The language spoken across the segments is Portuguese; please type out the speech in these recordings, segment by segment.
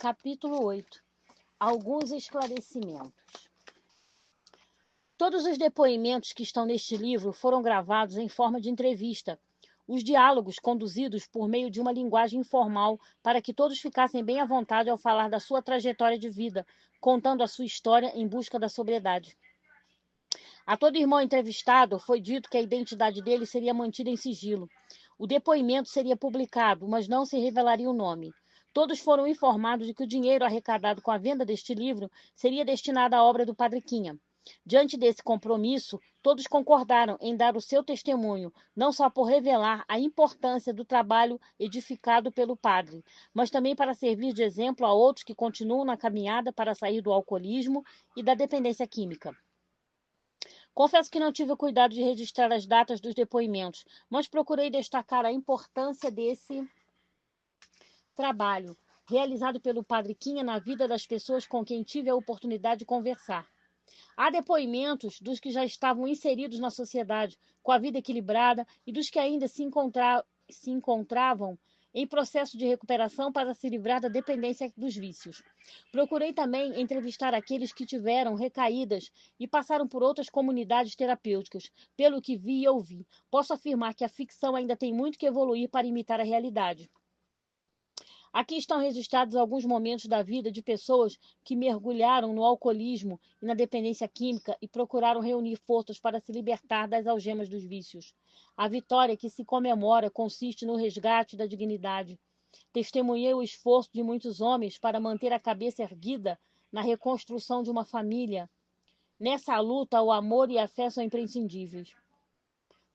Capítulo 8. Alguns esclarecimentos. Todos os depoimentos que estão neste livro foram gravados em forma de entrevista. Os diálogos conduzidos por meio de uma linguagem informal para que todos ficassem bem à vontade ao falar da sua trajetória de vida, contando a sua história em busca da sobriedade. A todo irmão entrevistado foi dito que a identidade dele seria mantida em sigilo. O depoimento seria publicado, mas não se revelaria o nome. Todos foram informados de que o dinheiro arrecadado com a venda deste livro seria destinado à obra do Padre Quinha. Diante desse compromisso, todos concordaram em dar o seu testemunho, não só por revelar a importância do trabalho edificado pelo padre, mas também para servir de exemplo a outros que continuam na caminhada para sair do alcoolismo e da dependência química. Confesso que não tive o cuidado de registrar as datas dos depoimentos, mas procurei destacar a importância desse trabalho realizado pelo Padre Quinha na vida das pessoas com quem tive a oportunidade de conversar. Há depoimentos dos que já estavam inseridos na sociedade, com a vida equilibrada, e dos que ainda se encontravam em processo de recuperação para se livrar da dependência dos vícios. Procurei também entrevistar aqueles que tiveram recaídas e passaram por outras comunidades terapêuticas. Pelo que vi e ouvi, posso afirmar que a ficção ainda tem muito que evoluir para imitar a realidade. Aqui estão registrados alguns momentos da vida de pessoas que mergulharam no alcoolismo e na dependência química e procuraram reunir forças para se libertar das algemas dos vícios. A vitória que se comemora consiste no resgate da dignidade. Testemunhei o esforço de muitos homens para manter a cabeça erguida na reconstrução de uma família. Nessa luta, o amor e a fé são imprescindíveis.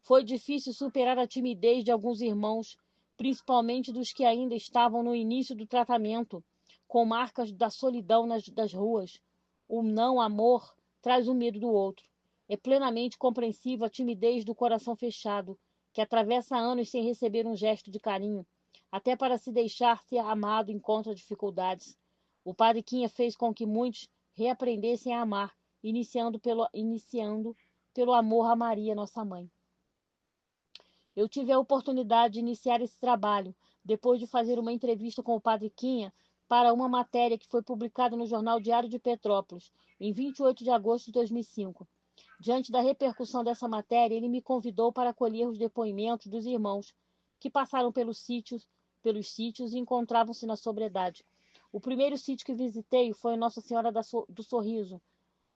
Foi difícil superar a timidez de alguns irmãos, principalmente dos que ainda estavam no início do tratamento, com marcas da solidão das ruas. O não amor traz o medo do outro. É plenamente compreensível a timidez do coração fechado, que atravessa anos sem receber um gesto de carinho, até para se deixar ser amado encontra dificuldades. O Padre Quinha fez com que muitos reaprendessem a amar, iniciando pelo amor a Maria, nossa mãe. Eu tive a oportunidade de iniciar esse trabalho depois de fazer uma entrevista com o Padre Quinha para uma matéria que foi publicada no Jornal Diário de Petrópolis, em 28 de agosto de 2005. Diante da repercussão dessa matéria, ele me convidou para colher os depoimentos dos irmãos que passaram pelos sítios e encontravam-se na sobriedade. O primeiro sítio que visitei foi Nossa Senhora do Sorriso.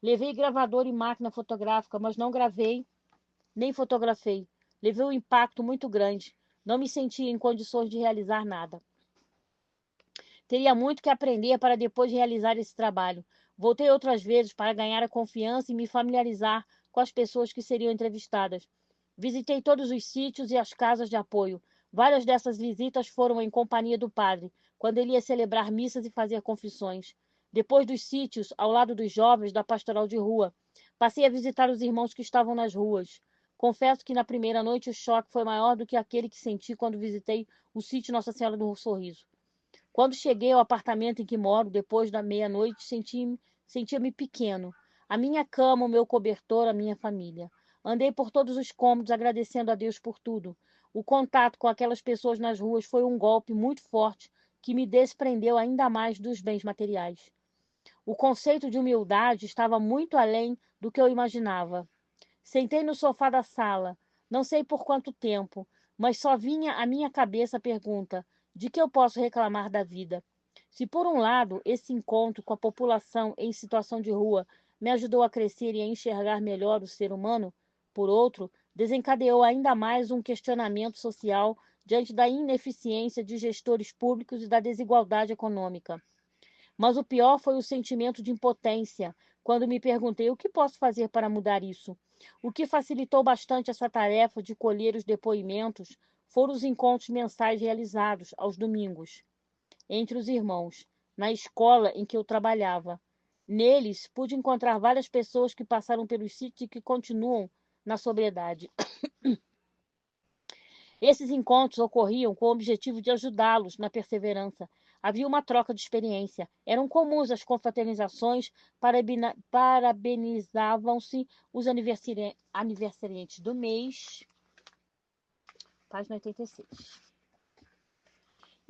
Levei gravador e máquina fotográfica, mas não gravei nem fotografei. Levei um impacto muito grande. Não me sentia em condições de realizar nada. Teria muito que aprender para depois realizar esse trabalho. Voltei outras vezes para ganhar a confiança e me familiarizar com as pessoas que seriam entrevistadas. Visitei todos os sítios e as casas de apoio. Várias dessas visitas foram em companhia do padre, quando ele ia celebrar missas e fazer confissões. Depois dos sítios, ao lado dos jovens da pastoral de rua, passei a visitar os irmãos que estavam nas ruas. Confesso que na primeira noite o choque foi maior do que aquele que senti quando visitei o sítio Nossa Senhora do Sorriso. Quando cheguei ao apartamento em que moro, depois da meia-noite, sentia-me pequeno. A minha cama, o meu cobertor, a minha família. Andei por todos os cômodos agradecendo a Deus por tudo. O contato com aquelas pessoas nas ruas foi um golpe muito forte que me desprendeu ainda mais dos bens materiais. O conceito de humildade estava muito além do que eu imaginava. Sentei no sofá da sala, não sei por quanto tempo, mas só vinha à minha cabeça a pergunta: de que eu posso reclamar da vida? Se por um lado esse encontro com a população em situação de rua me ajudou a crescer e a enxergar melhor o ser humano, por outro, desencadeou ainda mais um questionamento social diante da ineficiência de gestores públicos e da desigualdade econômica. Mas o pior foi o sentimento de impotência, quando me perguntei o que posso fazer para mudar isso. O que facilitou bastante essa tarefa de colher os depoimentos foram os encontros mensais realizados aos domingos, entre os irmãos, na escola em que eu trabalhava. Neles, pude encontrar várias pessoas que passaram pelos sítios e que continuam na sobriedade. Esses encontros ocorriam com o objetivo de ajudá-los na perseverança. Havia uma troca de experiência. Eram comuns as confraternizações, parabenizavam-se os aniversariantes do mês. Página 86.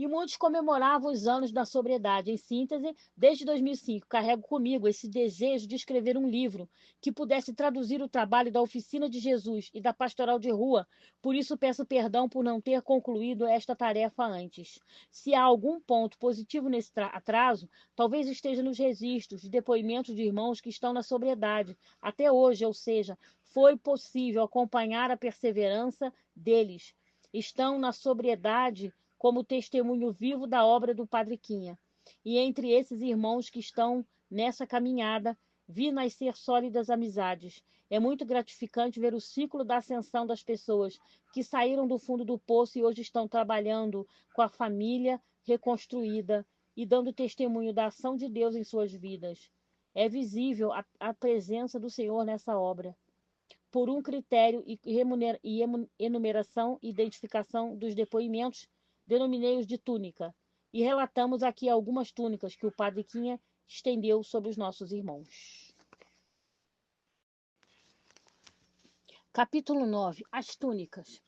E muitos comemoravam os anos da sobriedade. Em síntese, desde 2005, carrego comigo esse desejo de escrever um livro que pudesse traduzir o trabalho da Oficina de Jesus e da Pastoral de Rua. Por isso, peço perdão por não ter concluído esta tarefa antes. Se há algum ponto positivo nesse atraso, talvez esteja nos registros de depoimentos de irmãos que estão na sobriedade até hoje, ou seja, foi possível acompanhar a perseverança deles. Estão na sobriedade como testemunho vivo da obra do Padre Quinha. E entre esses irmãos que estão nessa caminhada, vi nascer sólidas amizades. É muito gratificante ver o ciclo da ascensão das pessoas que saíram do fundo do poço e hoje estão trabalhando com a família reconstruída e dando testemunho da ação de Deus em suas vidas. É visível a presença do Senhor nessa obra. Por um critério e enumeração e identificação dos depoimentos, denominei-os de túnica, e relatamos aqui algumas túnicas que o Padre Quinha estendeu sobre os nossos irmãos. Capítulo 9. As túnicas.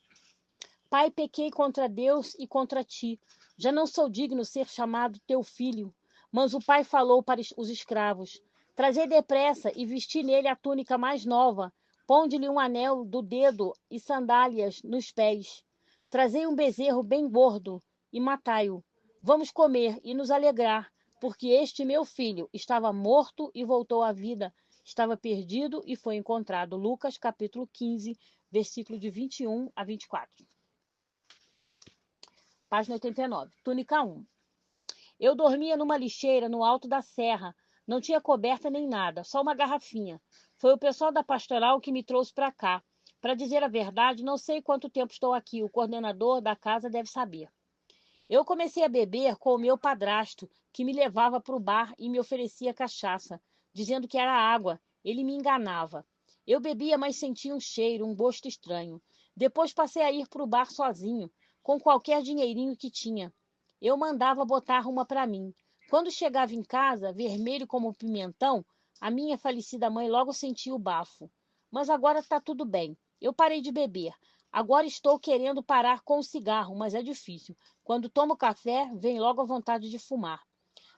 Pai, pequei contra Deus e contra ti. Já não sou digno ser chamado teu filho. Mas o pai falou para os escravos: trazei depressa e vesti nele a túnica mais nova. Ponde-lhe um anel do dedo e sandálias nos pés. Trazei um bezerro bem gordo e matai-o. Vamos comer e nos alegrar, porque este meu filho estava morto e voltou à vida. Estava perdido e foi encontrado. Lucas, capítulo 15, versículo de 21 a 24. Página 89. Túnica 1. Eu dormia numa lixeira no alto da serra. Não tinha coberta nem nada, só uma garrafinha. Foi o pessoal da pastoral que me trouxe para cá. Para dizer a verdade, não sei quanto tempo estou aqui. O coordenador da casa deve saber. Eu comecei a beber com o meu padrasto, que me levava para o bar e me oferecia cachaça, dizendo que era água. Ele me enganava. Eu bebia, mas sentia um cheiro, um gosto estranho. Depois passei a ir para o bar sozinho, com qualquer dinheirinho que tinha. Eu mandava botar uma para mim. Quando chegava em casa, vermelho como um pimentão, a minha falecida mãe logo sentia o bafo. Mas agora está tudo bem. Eu parei de beber. Agora estou querendo parar com o cigarro, mas é difícil. Quando tomo café, vem logo a vontade de fumar.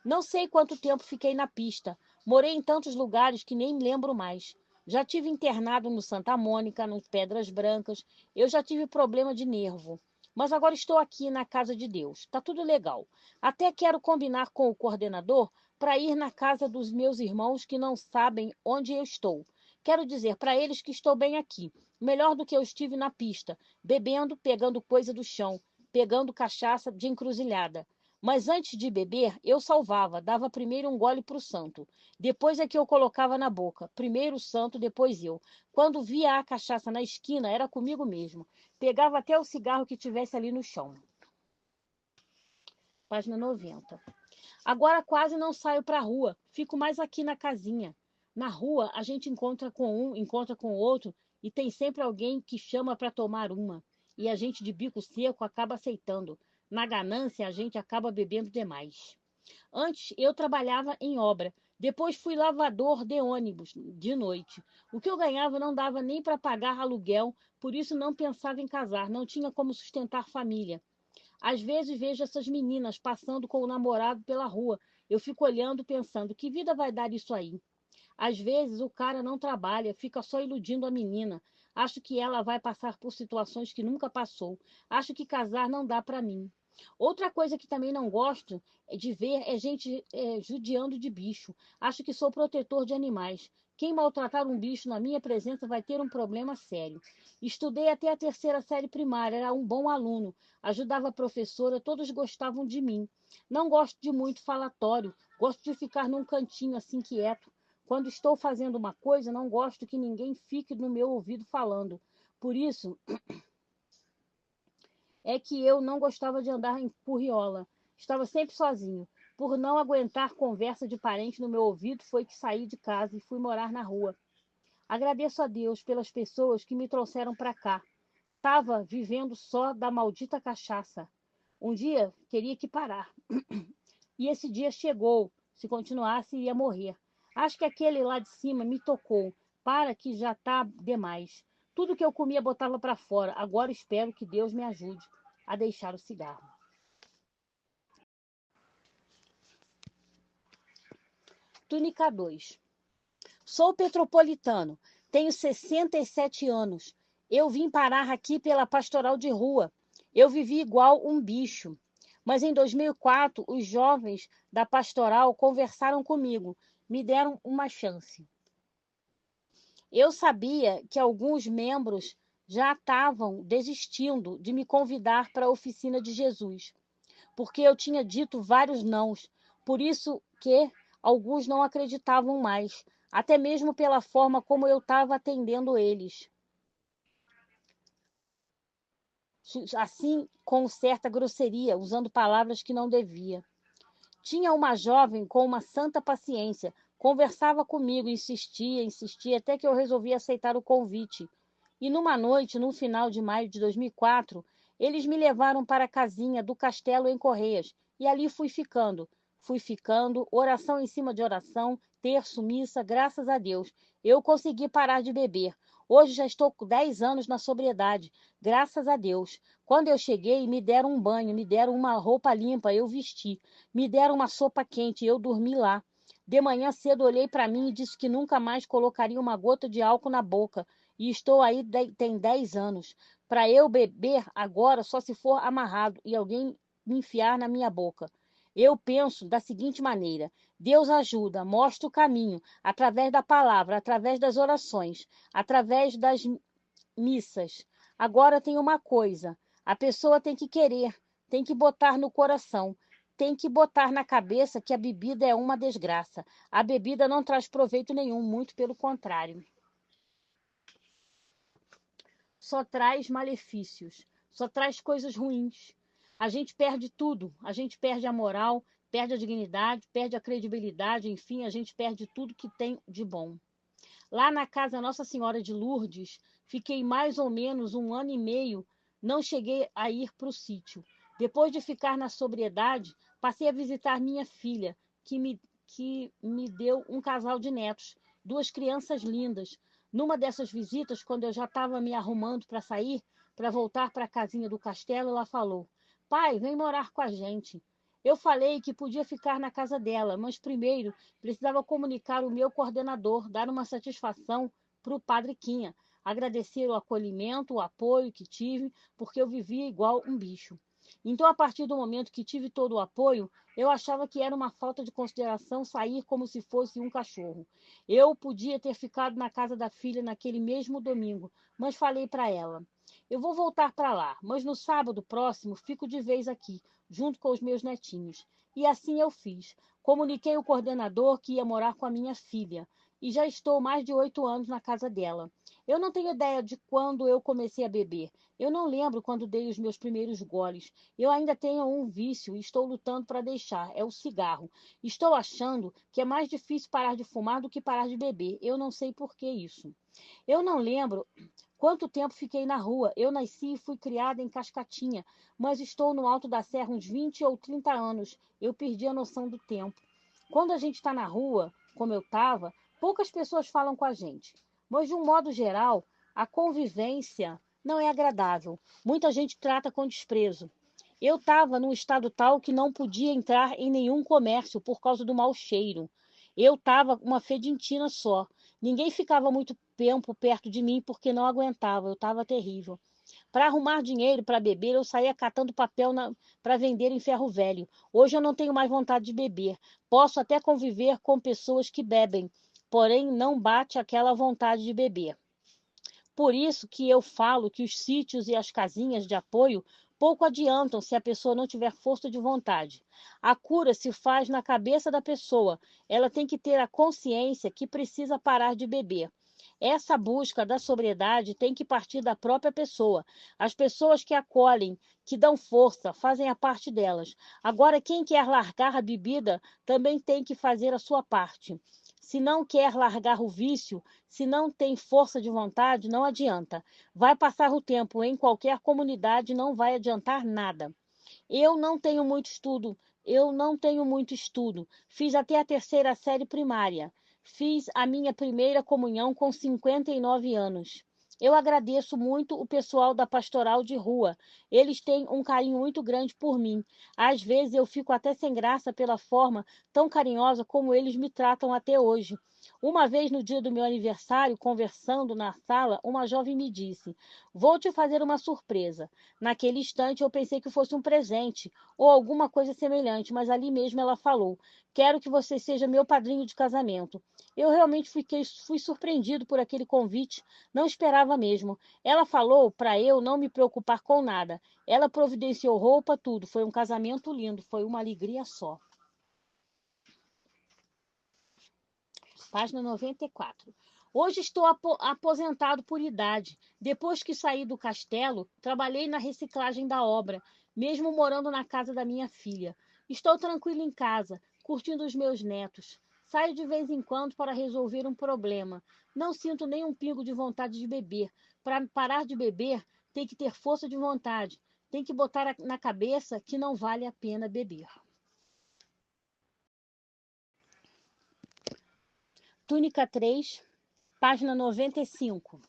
Não sei quanto tempo fiquei na pista. Morei em tantos lugares que nem me lembro mais. Já tive internado no Santa Mônica, no Pedras Brancas. Eu já tive problema de nervo. Mas agora estou aqui na casa de Deus. Está tudo legal. Até quero combinar com o coordenador para ir na casa dos meus irmãos que não sabem onde eu estou. Quero dizer para eles que estou bem aqui. Melhor do que eu estive na pista, bebendo, pegando coisa do chão, pegando cachaça de encruzilhada. Mas antes de beber, eu salvava, dava primeiro um gole para o santo. Depois é que eu colocava na boca. Primeiro o santo, depois eu. Quando via a cachaça na esquina, era comigo mesmo. Pegava até o cigarro que tivesse ali no chão. Página 90. Agora quase não saio para a rua. Fico mais aqui na casinha. Na rua, a gente encontra com um, encontra com outro, e tem sempre alguém que chama para tomar uma. E a gente de bico seco acaba aceitando. Na ganância, a gente acaba bebendo demais. Antes, eu trabalhava em obra. Depois fui lavador de ônibus de noite. O que eu ganhava não dava nem para pagar aluguel, por isso não pensava em casar, não tinha como sustentar família. Às vezes vejo essas meninas passando com o namorado pela rua. Eu fico olhando, pensando, que vida vai dar isso aí? Às vezes o cara não trabalha, fica só iludindo a menina. Acho que ela vai passar por situações que nunca passou. Acho que casar não dá para mim. Outra coisa que também não gosto de ver é gente judiando de bicho. Acho que sou protetor de animais. Quem maltratar um bicho na minha presença vai ter um problema sério. Estudei até a 3ª série primária, era um bom aluno. Ajudava a professora, todos gostavam de mim. Não gosto de muito falatório, gosto de ficar num cantinho assim quieto. Quando estou fazendo uma coisa, não gosto que ninguém fique no meu ouvido falando. Por isso é que eu não gostava de andar em Curriola. Estava sempre sozinho. Por não aguentar conversa de parente no meu ouvido, foi que saí de casa e fui morar na rua. Agradeço a Deus pelas pessoas que me trouxeram para cá. Estava vivendo só da maldita cachaça. Um dia teria que parar. E esse dia chegou. Se continuasse, ia morrer. Acho que aquele lá de cima me tocou. Para que já está demais. Tudo que eu comia botava para fora. Agora espero que Deus me ajude a deixar o cigarro. Túnica 2. Sou petropolitano, tenho 67 anos. Eu vim parar aqui pela pastoral de rua. Eu vivi igual um bicho. Mas em 2004, os jovens da pastoral conversaram comigo, me deram uma chance. Eu sabia que alguns membros já estavam desistindo de me convidar para a oficina de Jesus, porque eu tinha dito vários nãos, por isso que alguns não acreditavam mais, até mesmo pela forma como eu estava atendendo eles. Assim, com certa grosseria, usando palavras que não devia. Tinha uma jovem com uma santa paciência, conversava comigo, insistia, até que eu resolvi aceitar o convite. E numa noite, no final de maio de 2004, eles me levaram para a casinha do castelo em Correias, e ali fui ficando, oração em cima de oração, terço, missa, graças a Deus. Eu consegui parar de beber. Hoje já estou com 10 anos na sobriedade, graças a Deus. Quando eu cheguei, me deram um banho, me deram uma roupa limpa, eu vesti. Me deram uma sopa quente, eu dormi lá. De manhã cedo olhei para mim e disse que nunca mais colocaria uma gota de álcool na boca. E estou aí tem 10 anos. Para eu beber agora só se for amarrado e alguém me enfiar na minha boca. Eu penso da seguinte maneira: Deus ajuda, mostra o caminho, através da palavra, através das orações, através das missas. Agora tem uma coisa: a pessoa tem que querer, tem que botar no coração, tem que botar na cabeça que a bebida é uma desgraça. A bebida não traz proveito nenhum, muito pelo contrário. Só traz malefícios, só traz coisas ruins. A gente perde tudo, a gente perde a moral, perde a dignidade, perde a credibilidade, enfim, a gente perde tudo que tem de bom. Lá na casa Nossa Senhora de Lourdes, fiquei mais ou menos 1 ano e meio, não cheguei a ir para o sítio. Depois de ficar na sobriedade, passei a visitar minha filha, que me deu um casal de netos, 2 crianças lindas. Numa dessas visitas, quando eu já estava me arrumando para sair, para voltar para a casinha do castelo, ela falou: Pai, vem morar com a gente. Eu falei que podia ficar na casa dela, mas primeiro precisava comunicar o meu coordenador, dar uma satisfação para o Padre Quinha, agradecer o acolhimento, o apoio que tive, porque eu vivia igual um bicho. Então, a partir do momento que tive todo o apoio, eu achava que era uma falta de consideração sair como se fosse um cachorro. Eu podia ter ficado na casa da filha naquele mesmo domingo, mas falei para ela: eu vou voltar para lá, mas no sábado próximo fico de vez aqui, junto com os meus netinhos. E assim eu fiz. Comuniquei ao coordenador que ia morar com a minha filha e já estou mais de 8 anos na casa dela. Eu não tenho ideia de quando eu comecei a beber. Eu não lembro quando dei os meus primeiros goles. Eu ainda tenho um vício e estou lutando para deixar, é o cigarro. Estou achando que é mais difícil parar de fumar do que parar de beber. Eu não sei por que isso. Eu não lembro quanto tempo fiquei na rua. Eu nasci e fui criada em Cascatinha, mas estou no Alto da Serra uns 20 ou 30 anos. Eu perdi a noção do tempo. Quando a gente está na rua, como eu estava, poucas pessoas falam com a gente. Mas, de um modo geral, a convivência não é agradável. Muita gente trata com desprezo. Eu estava num estado tal que não podia entrar em nenhum comércio por causa do mau cheiro. Eu estava uma fedentina só. Ninguém ficava muito tempo perto de mim porque não aguentava. Eu estava terrível. Para arrumar dinheiro para beber, eu saía catando papel para vender em ferro velho. Hoje eu não tenho mais vontade de beber. Posso até conviver com pessoas que bebem, porém não bate aquela vontade de beber. Por isso que eu falo que os sítios e as casinhas de apoio pouco adiantam se a pessoa não tiver força de vontade. A cura se faz na cabeça da pessoa. Ela tem que ter a consciência que precisa parar de beber. Essa busca da sobriedade tem que partir da própria pessoa. As pessoas que acolhem, que dão força, fazem a parte delas. Agora, quem quer largar a bebida também tem que fazer a sua parte. Se não quer largar o vício, se não tem força de vontade, não adianta. Vai passar o tempo em qualquer comunidade, não vai adiantar nada. Eu não tenho muito estudo, Fiz até a 3ª série primária. Fiz a minha primeira comunhão com 59 anos. Eu agradeço muito o pessoal da pastoral de rua. Eles têm um carinho muito grande por mim. Às vezes eu fico até sem graça pela forma tão carinhosa como eles me tratam até hoje. Uma vez no dia do meu aniversário, conversando na sala, uma jovem me disse: Vou te fazer uma surpresa. Naquele instante eu pensei que fosse um presente ou alguma coisa semelhante, mas ali mesmo ela falou: Quero que você seja meu padrinho de casamento. Eu realmente fui surpreendido por aquele convite, não esperava mesmo. Ela falou para eu não me preocupar com nada. Ela providenciou roupa, tudo. Foi um casamento lindo, foi uma alegria só. Página 94. Hoje estou aposentado por idade. Depois que saí do castelo, trabalhei na reciclagem da obra, mesmo morando na casa da minha filha. Estou tranquilo em casa, curtindo os meus netos. Saio de vez em quando para resolver um problema. Não sinto nem um pingo de vontade de beber. Para parar de beber, tem que ter força de vontade. Tem que botar na cabeça que não vale a pena beber. Túnica 3, página 95.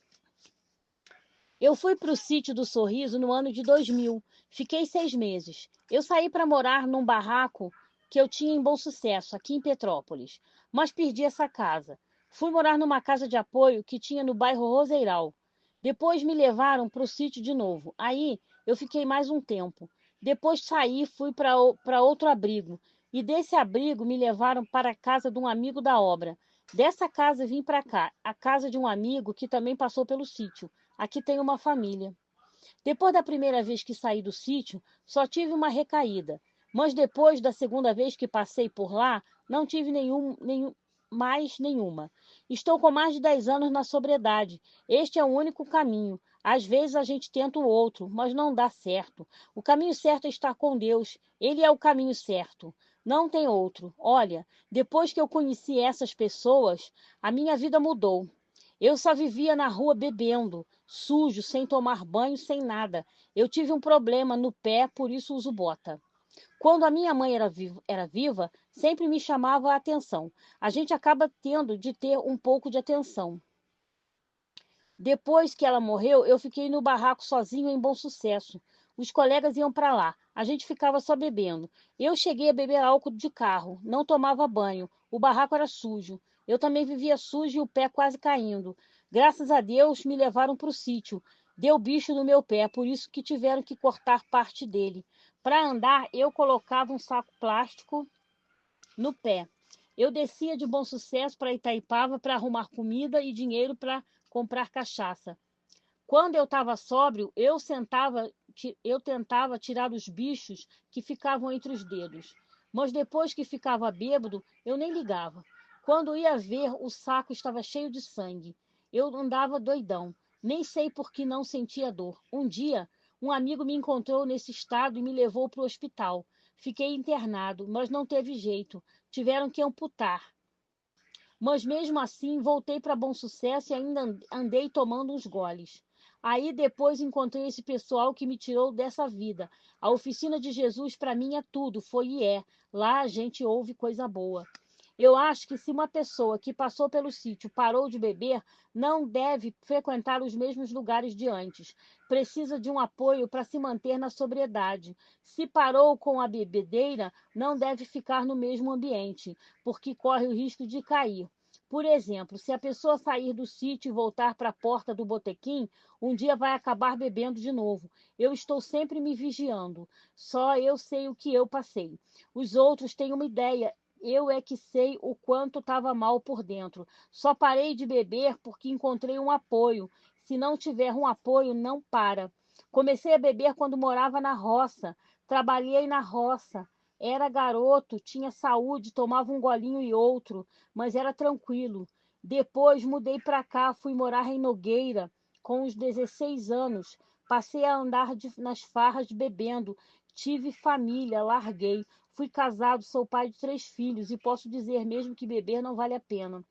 Eu fui para o sítio do Sorriso no ano de 2000. Fiquei 6 meses. Eu saí para morar num barraco que eu tinha em Bom Sucesso, aqui em Petrópolis, mas perdi essa casa. Fui morar numa casa de apoio que tinha no bairro Roseiral. Depois me levaram para o sítio de novo. Aí eu fiquei mais um tempo. Depois saí e fui para outro abrigo. E desse abrigo me levaram para a casa de um amigo da obra. Dessa casa vim para cá, a casa de um amigo que também passou pelo sítio. Aqui tem uma família. Depois da primeira vez que saí do sítio, só tive uma recaída. Mas depois da segunda vez que passei por lá, não tive mais nenhuma. Estou com mais de 10 anos na sobriedade. Este é o único caminho. Às vezes a gente tenta o outro, mas não dá certo. O caminho certo é estar com Deus. Ele é o caminho certo. Não tem outro. Olha, depois que eu conheci essas pessoas, a minha vida mudou. Eu só vivia na rua bebendo, sujo, sem tomar banho, sem nada. Eu tive um problema no pé, por isso uso bota. Quando a minha mãe era viva, sempre me chamava a atenção. A gente acaba tendo de ter um pouco de atenção. Depois que ela morreu, eu fiquei no barraco sozinho em Bom Sucesso. Os colegas iam para lá. A gente ficava só bebendo. Eu cheguei a beber álcool de carro, não tomava banho. O barraco era sujo. Eu também vivia sujo e o pé quase caindo. Graças a Deus, me levaram para o sítio. Deu bicho no meu pé, por isso que tiveram que cortar parte dele. Para andar, eu colocava um saco plástico no pé. Eu descia de Bom Sucesso para Itaipava para arrumar comida e dinheiro para comprar cachaça. Quando eu estava sóbrio, eu tentava tirar os bichos que ficavam entre os dedos. Mas depois que ficava bêbado, eu nem ligava. Quando ia ver, o saco estava cheio de sangue. Eu andava doidão. Nem sei por que não sentia dor. Um dia, um amigo me encontrou nesse estado e me levou para o hospital. Fiquei internado, mas não teve jeito. Tiveram que amputar. Mas mesmo assim, voltei para Bom Sucesso e ainda andei tomando uns goles. Aí depois encontrei esse pessoal que me tirou dessa vida. A oficina de Jesus para mim é tudo, foi e é. Lá a gente ouve coisa boa. Eu acho que se uma pessoa que passou pelo sítio parou de beber, não deve frequentar os mesmos lugares de antes. Precisa de um apoio para se manter na sobriedade. Se parou com a bebedeira, não deve ficar no mesmo ambiente, porque corre o risco de cair. Por exemplo, se a pessoa sair do sítio e voltar para a porta do botequim, um dia vai acabar bebendo de novo. Eu estou sempre me vigiando. Só eu sei o que eu passei. Os outros têm uma ideia. Eu é que sei o quanto estava mal por dentro. Só parei de beber porque encontrei um apoio. Se não tiver um apoio, não para. Comecei a beber quando morava na roça. Trabalhei na roça. Era garoto, tinha saúde, tomava um golinho e outro, mas era tranquilo. Depois mudei para cá, fui morar em Nogueira com uns 16 anos. Passei a andar nas farras bebendo. Tive família, larguei. Fui casado, sou pai de 3 filhos e posso dizer mesmo que beber não vale a pena.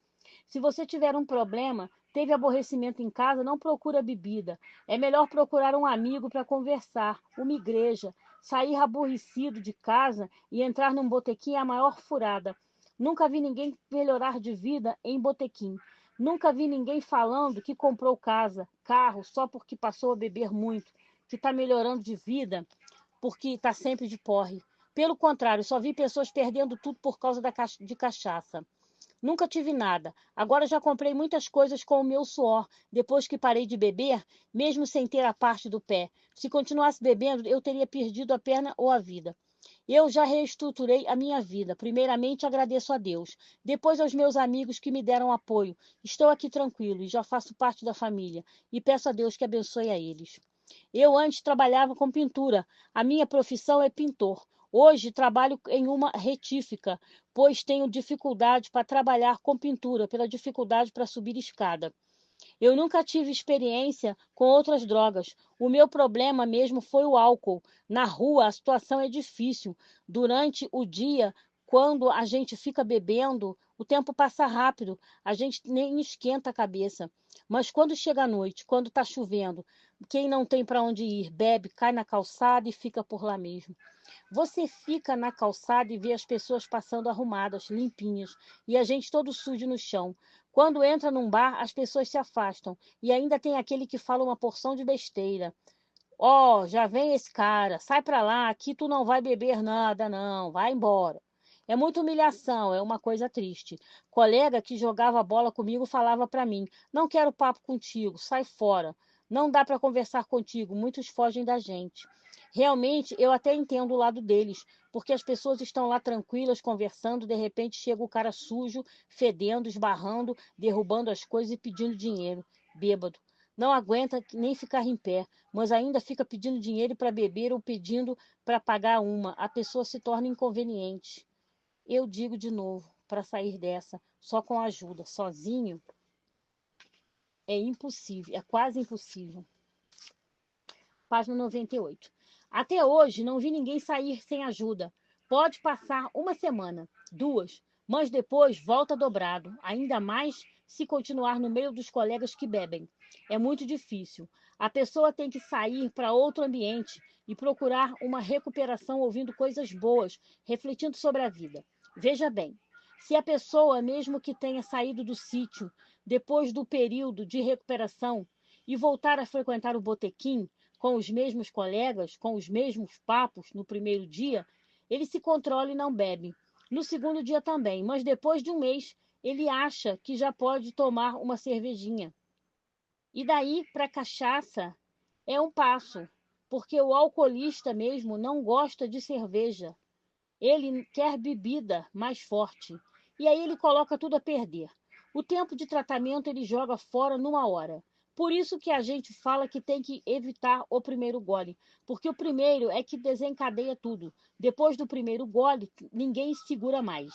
Se você tiver um problema, teve aborrecimento em casa, não procura bebida. É melhor procurar um amigo para conversar, uma igreja. Sair aborrecido de casa e entrar num botequim é a maior furada. Nunca vi ninguém melhorar de vida em botequim. Nunca vi ninguém falando que comprou casa, carro, só porque passou a beber muito, que está melhorando de vida porque está sempre de porre. Pelo contrário, só vi pessoas perdendo tudo por causa de cachaça. Nunca tive nada. Agora já comprei muitas coisas com o meu suor, depois que parei de beber, mesmo sem ter a parte do pé. Se continuasse bebendo, eu teria perdido a perna ou a vida. Eu já reestruturei a minha vida. Primeiramente, agradeço a Deus. Depois, aos meus amigos que me deram apoio. Estou aqui tranquilo e já faço parte da família. E peço a Deus que abençoe a eles. Eu antes trabalhava com pintura. A minha profissão é pintor. Hoje trabalho em uma retífica, pois tenho dificuldade para trabalhar com pintura, pela dificuldade para subir escada. Eu nunca tive experiência com outras drogas. O meu problema mesmo foi o álcool. Na rua, a situação é difícil. Durante o dia, quando a gente fica bebendo, o tempo passa rápido, a gente nem esquenta a cabeça. Mas quando chega a noite, quando está chovendo, quem não tem para onde ir, bebe, cai na calçada e fica por lá mesmo. Você fica na calçada e vê as pessoas passando arrumadas, limpinhas, e a gente todo sujo no chão. Quando entra num bar, as pessoas se afastam, e ainda tem aquele que fala uma porção de besteira. Ó, já vem esse cara, sai pra lá, aqui tu não vai beber nada, não, vai embora. É muita humilhação, é uma coisa triste. Colega que jogava bola comigo falava para mim: não quero papo contigo, sai fora. Não dá para conversar contigo, muitos fogem da gente. Realmente, eu até entendo o lado deles, porque as pessoas estão lá tranquilas, conversando, de repente chega o cara sujo, fedendo, esbarrando, derrubando as coisas e pedindo dinheiro, bêbado. Não aguenta nem ficar em pé, mas ainda fica pedindo dinheiro para beber ou pedindo para pagar uma. A pessoa se torna inconveniente. Eu digo de novo, para sair dessa, só com ajuda, sozinho, é impossível, é quase impossível. Página 98. Até hoje não vi ninguém sair sem ajuda. Pode passar uma semana, duas, mas depois volta dobrado, ainda mais se continuar no meio dos colegas que bebem. É muito difícil. A pessoa tem que sair para outro ambiente e procurar uma recuperação ouvindo coisas boas, refletindo sobre a vida. Veja bem, se a pessoa, mesmo que tenha saído do sítio, depois do período de recuperação, e voltar a frequentar o botequim, com os mesmos colegas, com os mesmos papos no primeiro dia, ele se controla e não bebe. No segundo dia também, mas depois de um mês, ele acha que já pode tomar uma cervejinha. E daí para cachaça é um passo, porque o alcoolista mesmo não gosta de cerveja. Ele quer bebida mais forte. E aí ele coloca tudo a perder. O tempo de tratamento ele joga fora numa hora. Por isso que a gente fala que tem que evitar o primeiro gole, porque o primeiro é que desencadeia tudo. Depois do primeiro gole, ninguém segura mais.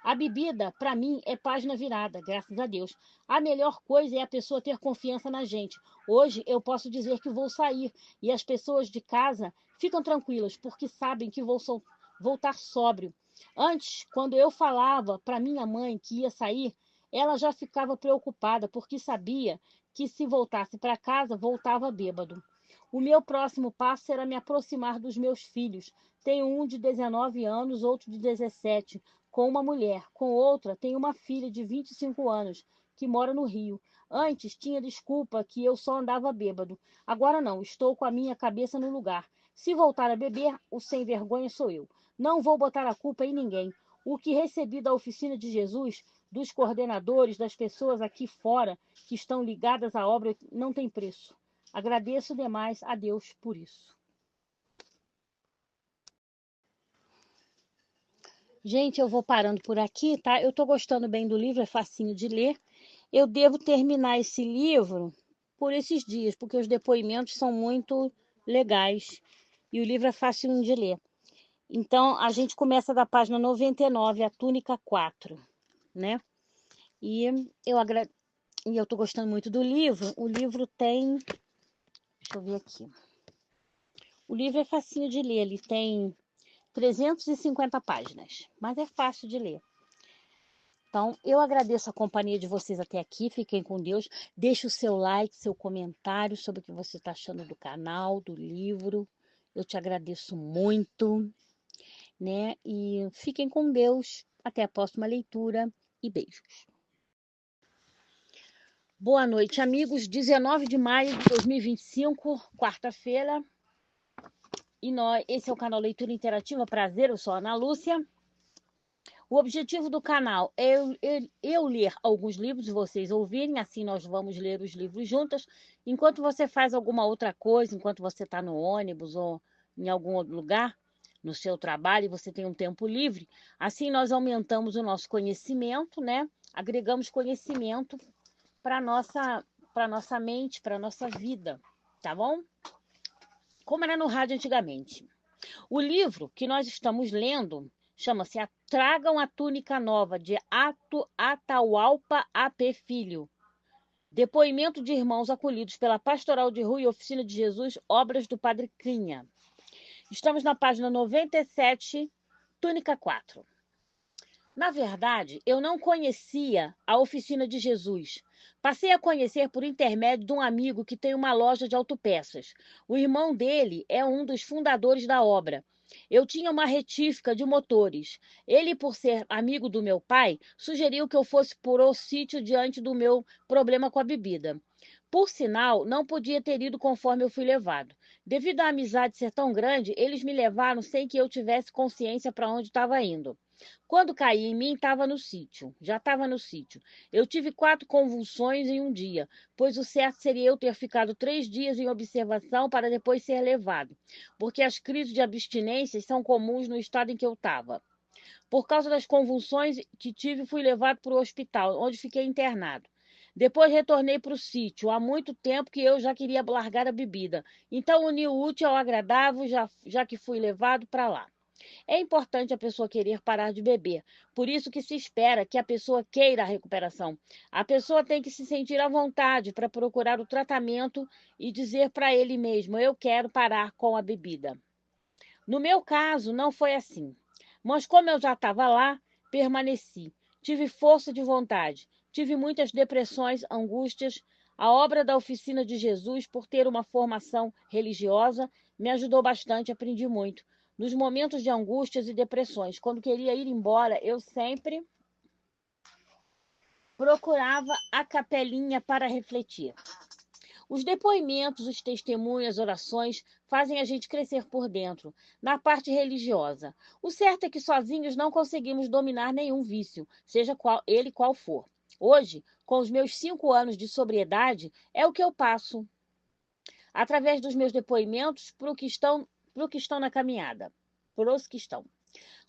A bebida, para mim, é página virada, graças a Deus. A melhor coisa é a pessoa ter confiança na gente. Hoje eu posso dizer que vou sair e as pessoas de casa ficam tranquilas, porque sabem que vou voltar sóbrio. Antes, quando eu falava para minha mãe que ia sair, ela já ficava preocupada, porque sabia que se voltasse para casa, voltava bêbado. O meu próximo passo será me aproximar dos meus filhos. Tenho um de 19 anos, outro de 17, com uma mulher. Com outra, tenho uma filha de 25 anos, que mora no Rio. Antes tinha desculpa que eu só andava bêbado. Agora não, estou com a minha cabeça no lugar. Se voltar a beber, o sem vergonha sou eu. Não vou botar a culpa em ninguém. O que recebi da oficina de Jesus, dos coordenadores, das pessoas aqui fora que estão ligadas à obra, não tem preço. Agradeço demais a Deus por isso. Gente, eu vou parando por aqui, tá? Eu estou gostando bem do livro, é facinho de ler. Eu devo terminar esse livro por esses dias, porque os depoimentos são muito legais e o livro é fácil de ler. Então, a gente começa da página 99, a túnica 4, né? E eu estou gostando muito do livro. O livro tem... Deixa eu ver aqui. O livro é facinho de ler, ele tem 350 páginas, mas é fácil de ler. Então, eu agradeço a companhia de vocês até aqui. Fiquem com Deus. Deixe o seu like, seu comentário sobre o que você está achando do canal, do livro. Eu te agradeço muito, né? E fiquem com Deus. Até a próxima leitura e beijos. Boa noite, amigos. 19 de maio de 2025, quarta-feira. Esse é o canal Leitura Interativa. Prazer, eu sou a Ana Lúcia. O objetivo do canal é eu ler alguns livros, vocês ouvirem, assim nós vamos ler os livros juntas. Enquanto você faz alguma outra coisa, enquanto você está no ônibus ou em algum outro lugar, no seu trabalho, e você tem um tempo livre, assim nós aumentamos o nosso conhecimento, né? Agregamos conhecimento para nossa mente, para nossa vida, tá bom? Como era no rádio antigamente. O livro que nós estamos lendo chama-se Tragam a Túnica Nova, de Atahualpa AP Filho. Depoimento de irmãos acolhidos pela Pastoral de Rua e Oficina de Jesus, obras do Padre Crinha. Estamos na página 97, Túnica 4. Na verdade, eu não conhecia a Oficina de Jesus. Passei a conhecer por intermédio de um amigo que tem uma loja de autopeças. O irmão dele é um dos fundadores da obra. Eu tinha uma retífica de motores. Ele, por ser amigo do meu pai, sugeriu que eu fosse por o sítio diante do meu problema com a bebida. Por sinal, não podia ter ido conforme eu fui levado. Devido à amizade ser tão grande, eles me levaram sem que eu tivesse consciência para onde estava indo. Quando caí em mim, estava no sítio. Já estava no sítio. Eu tive 4 convulsões em um dia, pois o certo seria eu ter ficado 3 dias em observação para depois ser levado, porque as crises de abstinência são comuns no estado em que eu estava. Por causa das convulsões que tive, fui levado para o hospital, onde fiquei internado. Depois retornei para o sítio. Há muito tempo que eu já queria largar a bebida. Então uni o útil ao agradável, já que fui levado para lá. É importante a pessoa querer parar de beber. Por isso que se espera que a pessoa queira a recuperação. A pessoa tem que se sentir à vontade para procurar o tratamento e dizer para ele mesmo: eu quero parar com a bebida. No meu caso, não foi assim. Mas como eu já estava lá, permaneci. Tive força de vontade. Tive muitas depressões, angústias. A obra da Oficina de Jesus, por ter uma formação religiosa, me ajudou bastante, aprendi muito. Nos momentos de angústias e depressões, quando queria ir embora, eu sempre procurava a capelinha para refletir. Os depoimentos, os testemunhos, as orações fazem a gente crescer por dentro, na parte religiosa. O certo é que sozinhos não conseguimos dominar nenhum vício, seja qual for. Hoje, com os meus 5 anos de sobriedade, é o que eu passo, através dos meus depoimentos, para que estão na caminhada, para os que estão.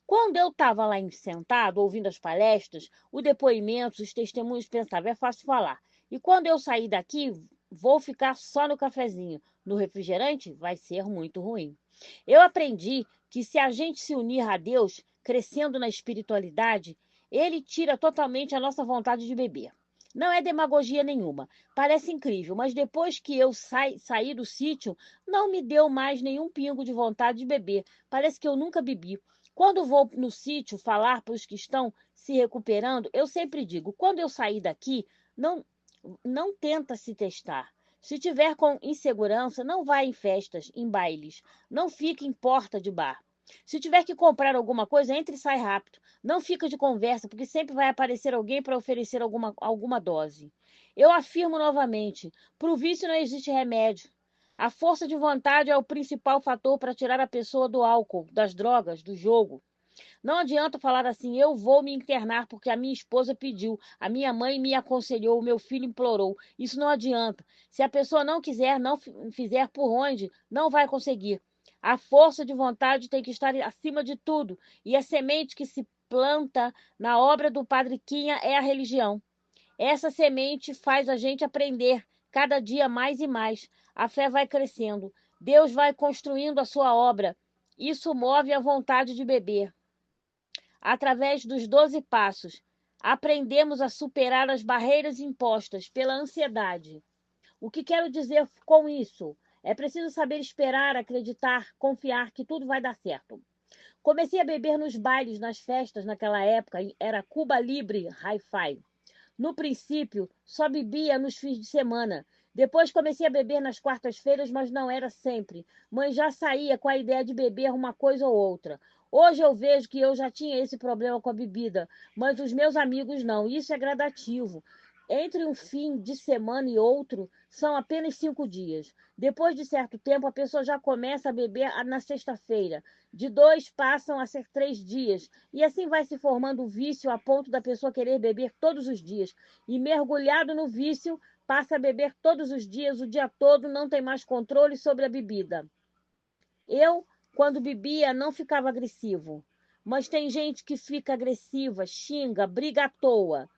Quando eu estava lá sentado, ouvindo as palestras, os depoimentos, os testemunhos, pensava, é fácil falar. E quando eu sair daqui, vou ficar só no cafezinho. No refrigerante, vai ser muito ruim. Eu aprendi que se a gente se unir a Deus, crescendo na espiritualidade, Ele tira totalmente a nossa vontade de beber. Não é demagogia nenhuma. Parece incrível, mas depois que eu saí do sítio, não me deu mais nenhum pingo de vontade de beber. Parece que eu nunca bebi. Quando vou no sítio falar para os que estão se recuperando, eu sempre digo: quando eu sair daqui, não, não tenta se testar. Se tiver com insegurança, não vá em festas, em bailes. Não fique em porta de bar. Se tiver que comprar alguma coisa, entre e sai rápido. Não fica de conversa, porque sempre vai aparecer alguém para oferecer alguma dose. Eu afirmo novamente: para o vício não existe remédio. A força de vontade é o principal fator para tirar a pessoa do álcool, das drogas, do jogo. Não adianta falar assim: eu vou me internar porque a minha esposa pediu, a minha mãe me aconselhou, o meu filho implorou. Isso não adianta. Se a pessoa não quiser, não fizer por onde, não vai conseguir. A força de vontade tem que estar acima de tudo. E a semente que se planta na obra do Padre Quinha é a religião. Essa semente faz a gente aprender cada dia mais e mais. A fé vai crescendo. Deus vai construindo a sua obra. Isso move a vontade de beber. Através dos 12 passos, aprendemos a superar as barreiras impostas pela ansiedade. O que quero dizer com isso? É preciso saber esperar, acreditar, confiar que tudo vai dar certo. Comecei a beber nos bailes, nas festas naquela época, era Cuba Libre Hi-Fi. No princípio, só bebia nos fins de semana. Depois comecei a beber nas quartas-feiras, mas não era sempre. Mãe já saía com a ideia de beber uma coisa ou outra. Hoje eu vejo que eu já tinha esse problema com a bebida, mas os meus amigos não. Isso é gradativo. Entre um fim de semana e outro, são apenas 5 dias. Depois de certo tempo, a pessoa já começa a beber na sexta-feira. De 2 passam a ser 3 dias. E assim vai se formando o vício a ponto da pessoa querer beber todos os dias. E mergulhado no vício, passa a beber todos os dias, o dia todo, não tem mais controle sobre a bebida. Eu, quando bebia, não ficava agressivo. Mas tem gente que fica agressiva, xinga, briga à toa.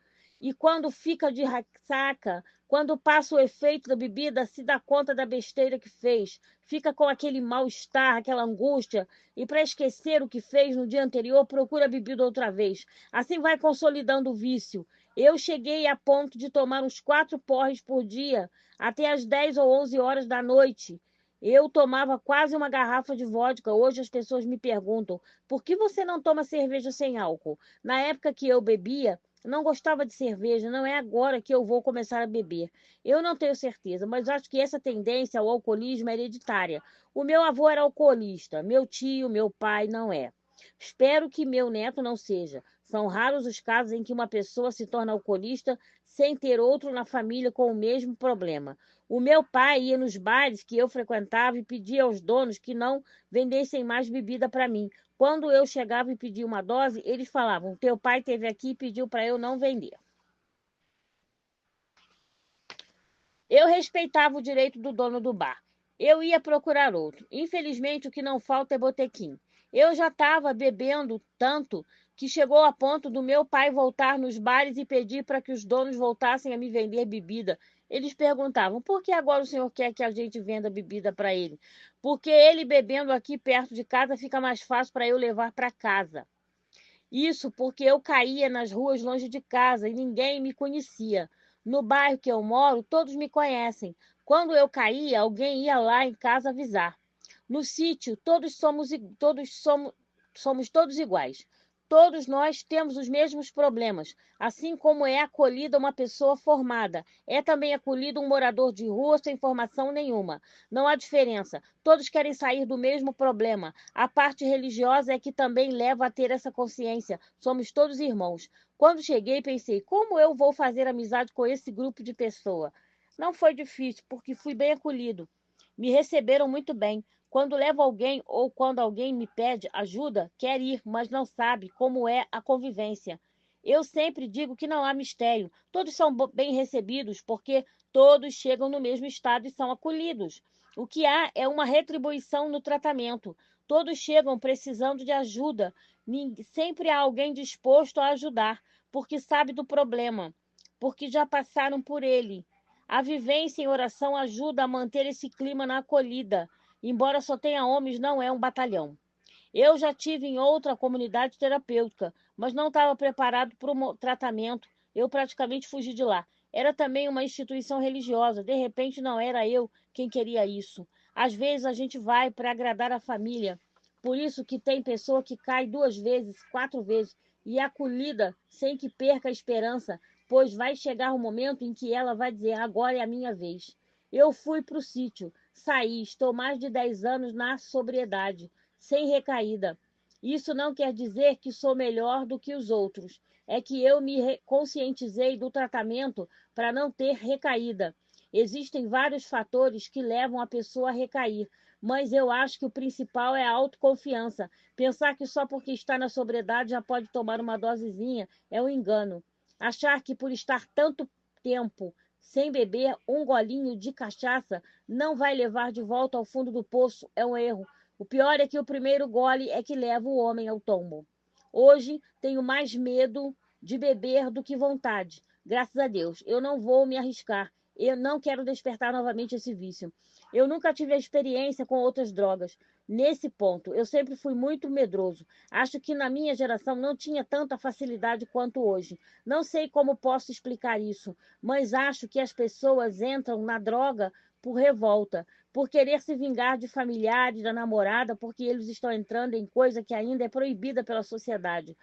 E quando fica de ressaca, quando passa o efeito da bebida, se dá conta da besteira que fez. Fica com aquele mal-estar, aquela angústia. E para esquecer o que fez no dia anterior, procura a bebida outra vez. Assim vai consolidando o vício. Eu cheguei a ponto de tomar uns 4 porres por dia, até às 10 ou 11 horas da noite. Eu tomava quase uma garrafa de vodka. Hoje as pessoas me perguntam: por que você não toma cerveja sem álcool? Na época que eu bebia, não gostava de cerveja. Não é agora que eu vou começar a beber. Eu não tenho certeza, mas acho que essa tendência ao alcoolismo é hereditária. O meu avô era alcoolista, meu tio, meu pai não é. Espero que meu neto não seja. São raros os casos em que uma pessoa se torna alcoolista sem ter outro na família com o mesmo problema. O meu pai ia nos bares que eu frequentava e pedia aos donos que não vendessem mais bebida para mim. Quando eu chegava e pedia uma dose, eles falavam: teu pai esteve aqui e pediu para eu não vender. Eu respeitava o direito do dono do bar. Eu ia procurar outro. Infelizmente, o que não falta é botequim. Eu já estava bebendo tanto que chegou a ponto do meu pai voltar nos bares e pedir para que os donos voltassem a me vender bebida. Eles perguntavam: por que agora o senhor quer que a gente venda bebida para ele? Porque ele bebendo aqui perto de casa fica mais fácil para eu levar para casa. Isso porque eu caía nas ruas longe de casa e ninguém me conhecia. No bairro que eu moro, todos me conhecem. Quando eu caía, alguém ia lá em casa avisar. No sítio, somos todos iguais. Todos nós temos os mesmos problemas, assim como é acolhida uma pessoa formada. É também acolhido um morador de rua sem formação nenhuma. Não há diferença. Todos querem sair do mesmo problema. A parte religiosa é que também leva a ter essa consciência. Somos todos irmãos. Quando cheguei, pensei: como eu vou fazer amizade com esse grupo de pessoas? Não foi difícil, porque fui bem acolhido. Me receberam muito bem. Quando levo alguém ou quando alguém me pede ajuda, quer ir, mas não sabe como é a convivência. Eu sempre digo que não há mistério. Todos são bem recebidos porque todos chegam no mesmo estado e são acolhidos. O que há é uma retribuição no tratamento. Todos chegam precisando de ajuda. Sempre há alguém disposto a ajudar, porque sabe do problema, porque já passaram por ele. A vivência em oração ajuda a manter esse clima na acolhida. Embora só tenha homens, não é um batalhão. Eu já tive em outra comunidade terapêutica, mas não estava preparado para o tratamento. Eu praticamente fugi de lá. Era também uma instituição religiosa. De repente, não era eu quem queria isso. Às vezes, a gente vai para agradar a família. Por isso que tem pessoa que cai 2 vezes, 4 vezes e é acolhida sem que perca a esperança, pois vai chegar o momento em que ela vai dizer: agora é a minha vez. Eu fui para o sítio, saí, estou mais de 10 anos na sobriedade sem recaída. Isso não quer dizer que sou melhor do que os outros. É que eu me conscientizei do tratamento para não ter recaída. Existem vários fatores que levam a pessoa a recair, mas eu acho que o principal é a autoconfiança. Pensar que só porque está na sobriedade já pode tomar uma dosezinha é um engano. Achar que por estar tanto tempo sem beber um golinho de cachaça não vai levar de volta ao fundo do poço é um erro. O pior é que o primeiro gole é que leva o homem ao tombo. Hoje tenho mais medo de beber do que vontade. Graças a Deus, eu não vou me arriscar. Eu não quero despertar novamente esse vício. Eu nunca tive a experiência com outras drogas. Nesse ponto, eu sempre fui muito medroso. Acho que na minha geração não tinha tanta facilidade quanto hoje. Não sei como posso explicar isso, mas acho que as pessoas entram na droga por revolta, por querer se vingar de familiares, da namorada, porque eles estão entrando em coisa que ainda é proibida pela sociedade.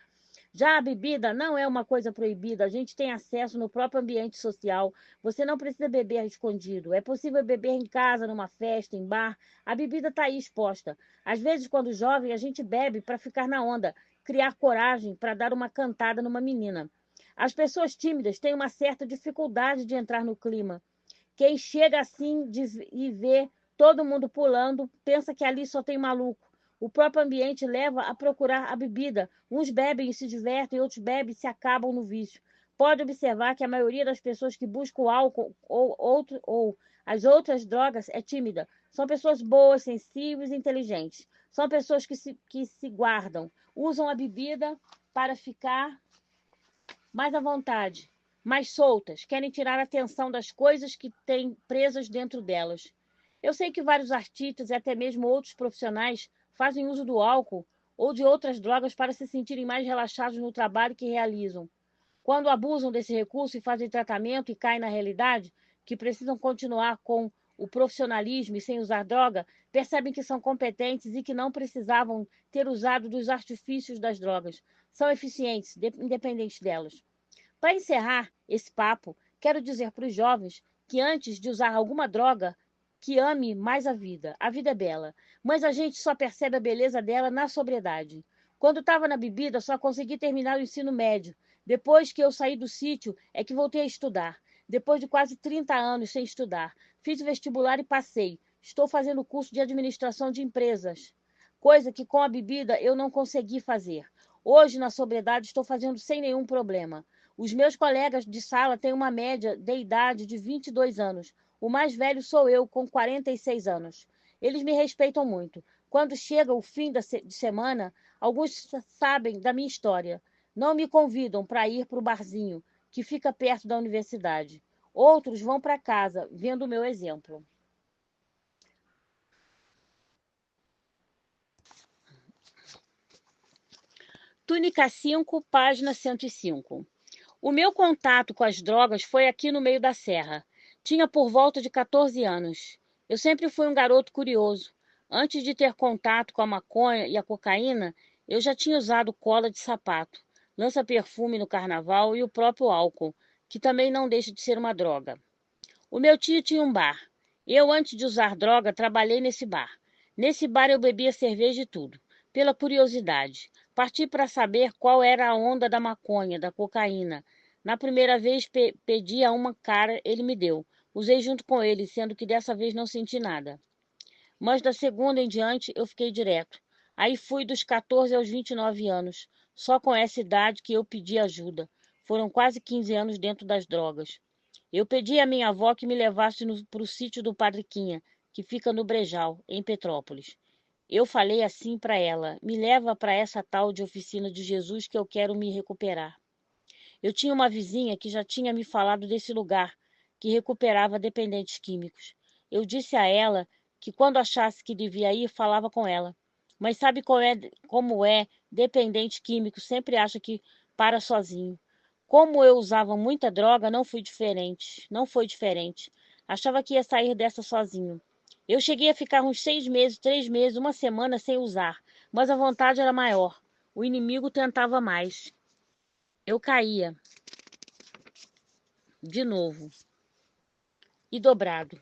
Já a bebida não é uma coisa proibida, a gente tem acesso no próprio ambiente social. Você não precisa beber escondido. É possível beber em casa, numa festa, em bar. A bebida está aí exposta. Às vezes, quando jovem, a gente bebe para ficar na onda, criar coragem para dar uma cantada numa menina. As pessoas tímidas têm uma certa dificuldade de entrar no clima. Quem chega assim e vê todo mundo pulando, pensa que ali só tem maluco. O próprio ambiente leva a procurar a bebida. Uns bebem e se divertem, outros bebem e se acabam no vício. Pode observar que a maioria das pessoas que buscam o álcool ou as outras drogas é tímida. São pessoas boas, sensíveis e inteligentes. São pessoas que se guardam, usam a bebida para ficar mais à vontade, mais soltas, querem tirar a atenção das coisas que têm presas dentro delas. Eu sei que vários artistas e até mesmo outros profissionais fazem uso do álcool ou de outras drogas para se sentirem mais relaxados no trabalho que realizam. Quando abusam desse recurso e fazem tratamento e caem na realidade, que precisam continuar com o profissionalismo e sem usar droga, percebem que são competentes e que não precisavam ter usado dos artifícios das drogas. São eficientes, independentes delas. Para encerrar esse papo, quero dizer para os jovens que antes de usar alguma droga, que ame mais a vida. A vida é bela, mas a gente só percebe a beleza dela na sobriedade. Quando estava na bebida, só consegui terminar o ensino médio. Depois que eu saí do sítio, é que voltei a estudar. Depois de quase 30 anos sem estudar, fiz o vestibular e passei. Estou fazendo o curso de administração de empresas, coisa que com a bebida eu não consegui fazer. Hoje, na sobriedade, estou fazendo sem nenhum problema. Os meus colegas de sala têm uma média de idade de 22 anos. O mais velho sou eu, com 46 anos. Eles me respeitam muito. Quando chega o fim de semana, alguns sabem da minha história. Não me convidam para ir para o barzinho, que fica perto da universidade. Outros vão para casa, vendo o meu exemplo. Túnica 5, página 105. O meu contato com as drogas foi aqui no meio da serra. Tinha por volta de 14 anos. Eu sempre fui um garoto curioso. Antes de ter contato com a maconha e a cocaína, eu já tinha usado cola de sapato, lança-perfume no carnaval e o próprio álcool, que também não deixa de ser uma droga. O meu tio tinha um bar. Eu, antes de usar droga, trabalhei nesse bar. Nesse bar eu bebia cerveja e tudo, pela curiosidade. Parti para saber qual era a onda da maconha, da cocaína. Na primeira vez pedi a uma cara, ele me deu. Usei junto com ele, sendo que dessa vez não senti nada. Mas da segunda em diante eu fiquei direto. Aí fui dos 14 aos 29 anos. Só com essa idade que eu pedi ajuda. Foram quase 15 anos dentro das drogas. Eu pedi à minha avó que me levasse para o sítio do Padre Quinha, que fica no Brejal, em Petrópolis. Eu falei assim para ela: me leva para essa tal de oficina de Jesus que eu quero me recuperar. Eu tinha uma vizinha que já tinha me falado desse lugar, que recuperava dependentes químicos. Eu disse a ela que quando achasse que devia ir, falava com ela. Mas sabe como é dependente químico, sempre acha que para sozinho. Como eu usava muita droga, não foi diferente. Achava que ia sair dessa sozinho. Eu cheguei a ficar uns 6 meses, 3 meses, uma semana sem usar, mas a vontade era maior. O inimigo tentava mais. Eu caía de novo e dobrado.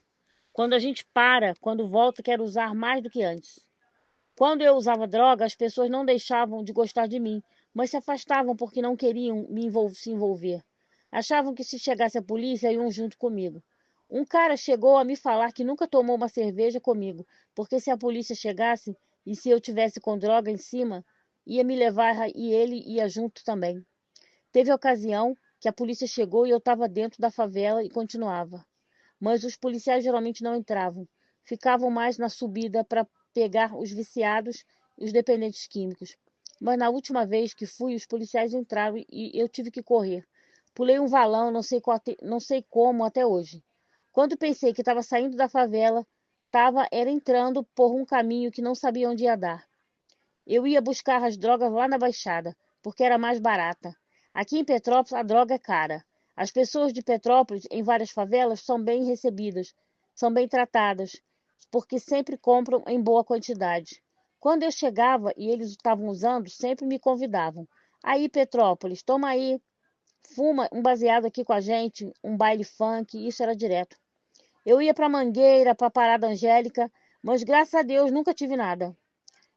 Quando a gente para, quando volta, quer usar mais do que antes. Quando eu usava droga, as pessoas não deixavam de gostar de mim, mas se afastavam porque não queriam se envolver. Achavam que se chegasse a polícia, iam junto comigo. Um cara chegou a me falar que nunca tomou uma cerveja comigo, porque se a polícia chegasse e se eu tivesse com droga em cima, ia me levar e ele ia junto também. Teve ocasião que a polícia chegou e eu estava dentro da favela e continuava. Mas os policiais geralmente não entravam. Ficavam mais na subida para pegar os viciados e os dependentes químicos. Mas na última vez que fui, os policiais entraram e eu tive que correr. Pulei um valão, não sei como até hoje. Quando pensei que estava saindo da favela, era entrando por um caminho que não sabia onde ia dar. Eu ia buscar as drogas lá na Baixada, porque era mais barata. Aqui em Petrópolis, a droga é cara. As pessoas de Petrópolis, em várias favelas, são bem recebidas, são bem tratadas, porque sempre compram em boa quantidade. Quando eu chegava e eles estavam usando, sempre me convidavam. Aí, Petrópolis, toma aí, fuma um baseado aqui com a gente, um baile funk, isso era direto. Eu ia para Mangueira, para Parada Angélica, mas graças a Deus nunca tive nada.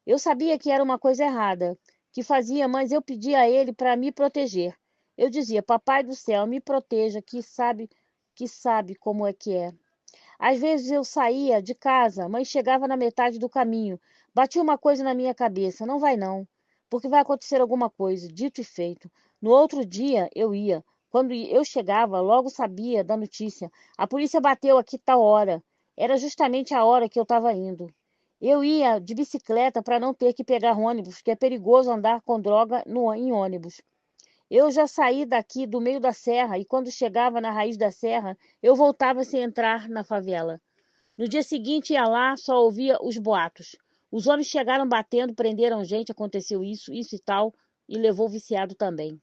Eu sabia que era uma coisa errada, que fazia, mas eu pedia a ele para me proteger. Eu dizia: Papai do céu, me proteja, que sabe como é que é. Às vezes eu saía de casa, mas chegava na metade do caminho. Batia uma coisa na minha cabeça: não vai não, porque vai acontecer alguma coisa. Dito e feito. No outro dia eu ia. Quando eu chegava, logo sabia da notícia. A polícia bateu aqui tal hora. Era justamente a hora que eu estava indo. Eu ia de bicicleta para não ter que pegar ônibus, porque é perigoso andar com droga em ônibus. Eu já saí daqui do meio da serra e quando chegava na raiz da serra, eu voltava sem entrar na favela. No dia seguinte ia lá, só ouvia os boatos. Os homens chegaram batendo, prenderam gente, aconteceu isso e tal, e levou o viciado também.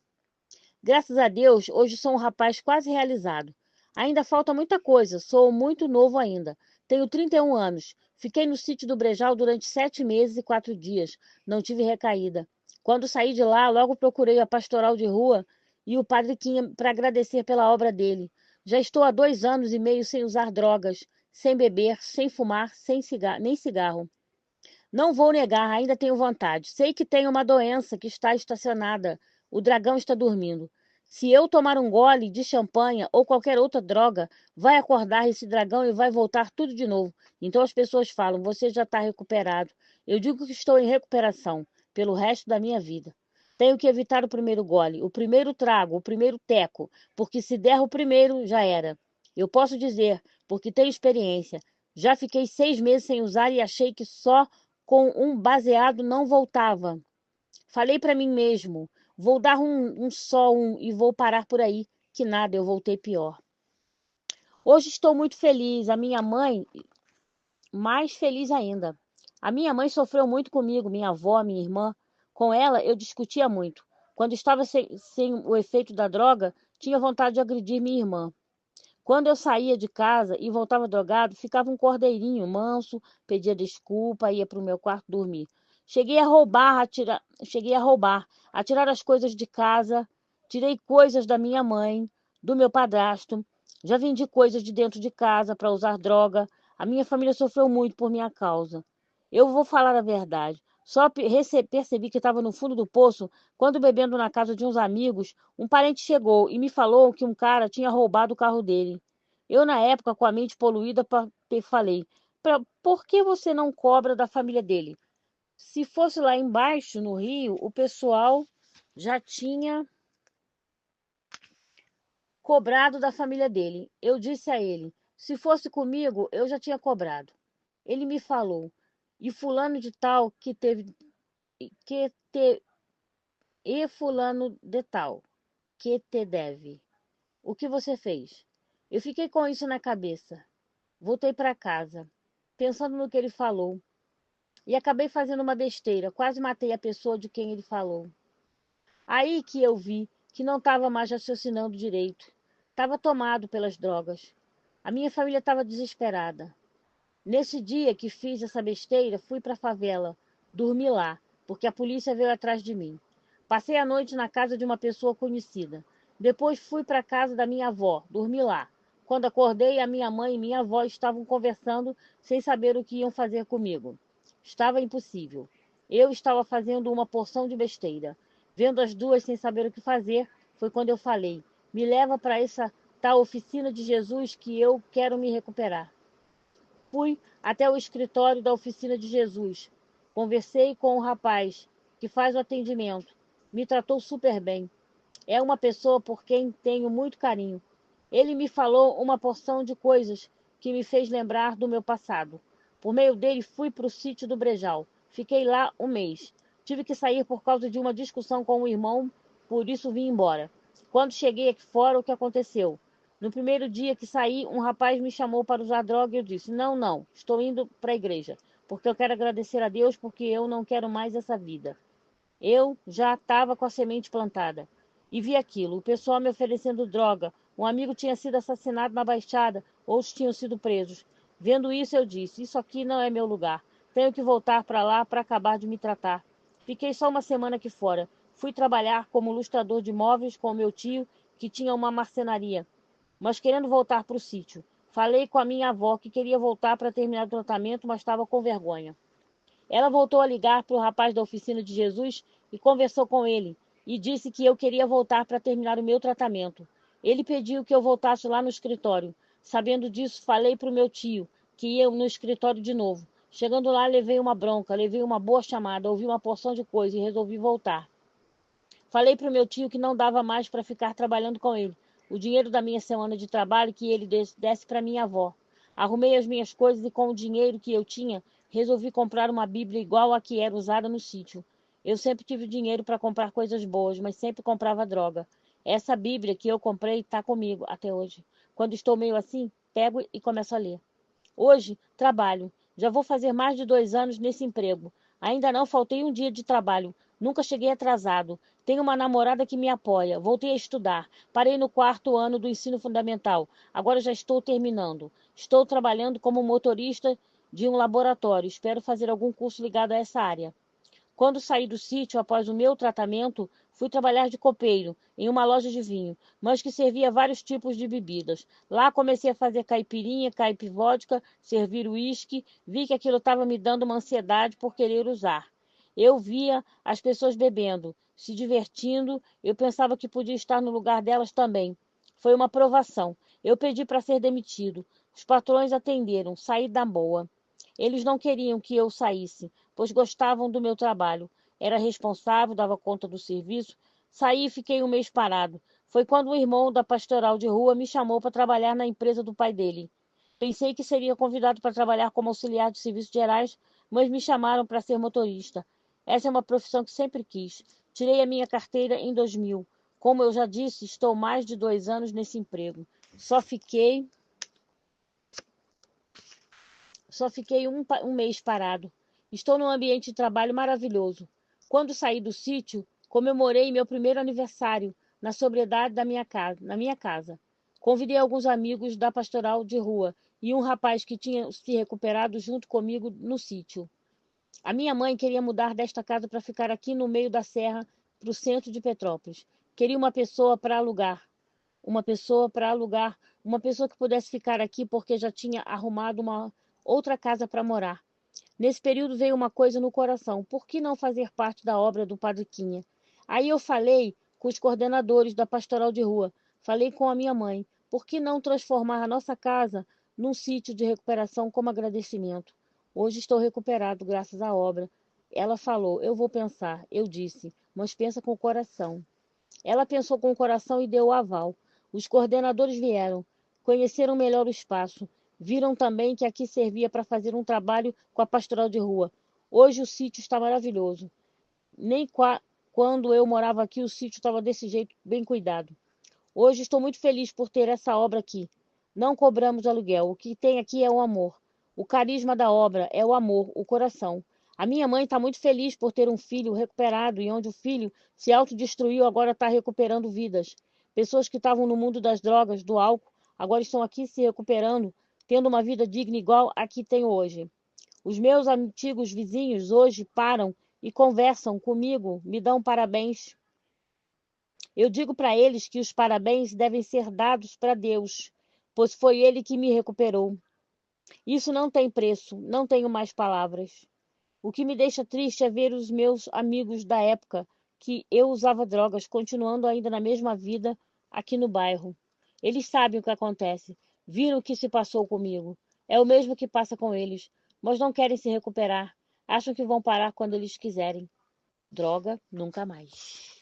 Graças a Deus, hoje sou um rapaz quase realizado. Ainda falta muita coisa, sou muito novo ainda. Tenho 31 anos. Fiquei no sítio do Brejal durante 7 meses e 4 dias. Não tive recaída. Quando saí de lá, logo procurei a pastoral de rua e o padre Quinha para agradecer pela obra dele. Já estou há 2 anos e meio sem usar drogas, sem beber, sem fumar, sem cigarro, nem cigarro. Não vou negar, ainda tenho vontade. Sei que tenho uma doença que está estacionada. O dragão está dormindo. Se eu tomar um gole de champanhe ou qualquer outra droga, vai acordar esse dragão e vai voltar tudo de novo. Então as pessoas falam: você já está recuperado. Eu digo que estou em recuperação pelo resto da minha vida. Tenho que evitar o primeiro gole, o primeiro trago, o primeiro teco, porque se der o primeiro, já era. Eu posso dizer, porque tenho experiência. Já fiquei 6 meses sem usar e achei que só com um baseado não voltava. Falei para mim mesmo: vou dar um e vou parar por aí. Que nada, eu voltei pior. Hoje estou muito feliz, a minha mãe mais feliz ainda. A minha mãe sofreu muito comigo, minha avó, minha irmã. Com ela eu discutia muito. Quando estava sem o efeito da droga, tinha vontade de agredir minha irmã. Quando eu saía de casa e voltava drogado, ficava um cordeirinho manso, pedia desculpa, ia para o meu quarto dormir. Cheguei a tirar as coisas de casa, tirei coisas da minha mãe, do meu padrasto, já vendi coisas de dentro de casa para usar droga. A minha família sofreu muito por minha causa. Eu vou falar a verdade. Só percebi que estava no fundo do poço quando, bebendo na casa de uns amigos, um parente chegou e me falou que um cara tinha roubado o carro dele. Eu, na época, com a mente poluída, falei: por que você não cobra da família dele? Se fosse lá embaixo, no Rio, o pessoal já tinha cobrado da família dele. Eu disse a ele: se fosse comigo, eu já tinha cobrado. Ele me falou: e fulano de tal que te, e fulano de tal que te deve. O que você fez? Eu fiquei com isso na cabeça. Voltei para casa, pensando no que ele falou, e acabei fazendo uma besteira. Quase matei a pessoa de quem ele falou. Aí que eu vi que não estava mais raciocinando direito. Estava tomado pelas drogas. A minha família estava desesperada. Nesse dia que fiz essa besteira, fui para a favela, dormi lá, porque a polícia veio atrás de mim. Passei a noite na casa de uma pessoa conhecida. Depois fui para a casa da minha avó, dormi lá. Quando acordei, a minha mãe e minha avó estavam conversando sem saber o que iam fazer comigo. Estava impossível. Eu estava fazendo uma porção de besteira. Vendo as duas sem saber o que fazer, foi quando eu falei: me leva para essa tal oficina de Jesus que eu quero me recuperar. Fui até o escritório da oficina de Jesus. Conversei com o rapaz que faz o atendimento. Me tratou super bem. É uma pessoa por quem tenho muito carinho. Ele me falou uma porção de coisas que me fez lembrar do meu passado. Por meio dele, fui para o sítio do Brejal. Fiquei lá um mês. Tive que sair por causa de uma discussão com o irmão, por isso vim embora. Quando cheguei aqui fora, o que aconteceu? No primeiro dia que saí, um rapaz me chamou para usar droga e eu disse: não, não, estou indo para a igreja, porque eu quero agradecer a Deus porque eu não quero mais essa vida. Eu já estava com a semente plantada. E vi aquilo, o pessoal me oferecendo droga. Um amigo tinha sido assassinado na Baixada, outros tinham sido presos. Vendo isso, eu disse: isso aqui não é meu lugar. Tenho que voltar para lá para acabar de me tratar. Fiquei só uma semana aqui fora. Fui trabalhar como ilustrador de móveis com o meu tio, que tinha uma marcenaria, mas querendo voltar para o sítio. Falei com a minha avó que queria voltar para terminar o tratamento, mas estava com vergonha. Ela voltou a ligar para o rapaz da oficina de Jesus e conversou com ele. e disse que eu queria voltar para terminar o meu tratamento. Ele pediu que eu voltasse lá no escritório. Sabendo disso, falei para o meu tio que ia no escritório de novo. Chegando lá, levei uma bronca, levei uma boa chamada, ouvi uma porção de coisa e resolvi voltar. Falei para o meu tio que não dava mais para ficar trabalhando com ele. O dinheiro da minha semana de trabalho que ele desse para minha avó. Arrumei as minhas coisas e com o dinheiro que eu tinha, resolvi comprar uma Bíblia igual a que era usada no sítio. Eu sempre tive dinheiro para comprar coisas boas, mas sempre comprava droga. Essa Bíblia que eu comprei está comigo até hoje. Quando estou meio assim, pego e começo a ler. Hoje, trabalho. Já vou fazer mais de 2 anos nesse emprego. Ainda não faltei um dia de trabalho. Nunca cheguei atrasado. Tenho uma namorada que me apoia. Voltei a estudar. Parei no 4º ano do ensino fundamental. Agora já estou terminando. Estou trabalhando como motorista de um laboratório. Espero fazer algum curso ligado a essa área. Quando saí do sítio após o meu tratamento, fui trabalhar de copeiro em uma loja de vinho, mas que servia vários tipos de bebidas. Lá comecei a fazer caipirinha, caipivódica, servir uísque, vi que aquilo estava me dando uma ansiedade por querer usar. Eu via as pessoas bebendo, se divertindo, eu pensava que podia estar no lugar delas também. Foi uma provação. Eu pedi para ser demitido. Os patrões atenderam, saí da boa. Eles não queriam que eu saísse, pois gostavam do meu trabalho. Era responsável, dava conta do serviço. Saí e fiquei um mês parado. Foi quando o irmão da pastoral de rua me chamou para trabalhar na empresa do pai dele. Pensei que seria convidado para trabalhar como auxiliar de serviços gerais, mas me chamaram para ser motorista. Essa é uma profissão que sempre quis. Tirei a minha carteira em 2000. Como eu já disse, estou mais de 2 anos nesse emprego. Só fiquei um mês parado. Estou num ambiente de trabalho maravilhoso. Quando saí do sítio, comemorei meu primeiro aniversário na sobriedade na minha casa. Convidei alguns amigos da pastoral de rua e um rapaz que tinha se recuperado junto comigo no sítio. A minha mãe queria mudar desta casa para ficar aqui no meio da serra, para o centro de Petrópolis. Queria uma pessoa que pudesse ficar aqui porque já tinha arrumado uma outra casa para morar. Nesse período veio uma coisa no coração: por que não fazer parte da obra do Padre Quinha? Aí eu falei com os coordenadores da pastoral de rua, falei com a minha mãe: por que não transformar a nossa casa num sítio de recuperação como agradecimento? Hoje estou recuperado graças à obra. Ela falou: eu vou pensar. Eu disse: mas pensa com o coração. Ela pensou com o coração e deu o aval. Os coordenadores vieram, conheceram melhor o espaço, viram também que aqui servia para fazer um trabalho com a pastoral de rua. Hoje o sítio está maravilhoso. Nem quando eu morava aqui o sítio estava desse jeito, bem cuidado. Hoje estou muito feliz por ter essa obra aqui. Não cobramos aluguel. O que tem aqui é o amor. O carisma da obra é o amor, o coração. A minha mãe está muito feliz por ter um filho recuperado e onde o filho se autodestruiu agora está recuperando vidas. Pessoas que estavam no mundo das drogas, do álcool, agora estão aqui se recuperando, tendo uma vida digna igual a que tenho hoje. Os meus antigos vizinhos hoje param e conversam comigo, me dão parabéns. Eu digo para eles que os parabéns devem ser dados para Deus, pois foi Ele que me recuperou. Isso não tem preço, não tenho mais palavras. O que me deixa triste é ver os meus amigos da época que eu usava drogas, continuando ainda na mesma vida aqui no bairro. Eles sabem o que acontece, viram o que se passou comigo. É o mesmo que passa com eles, mas não querem se recuperar. Acham que vão parar quando eles quiserem. Droga, nunca mais.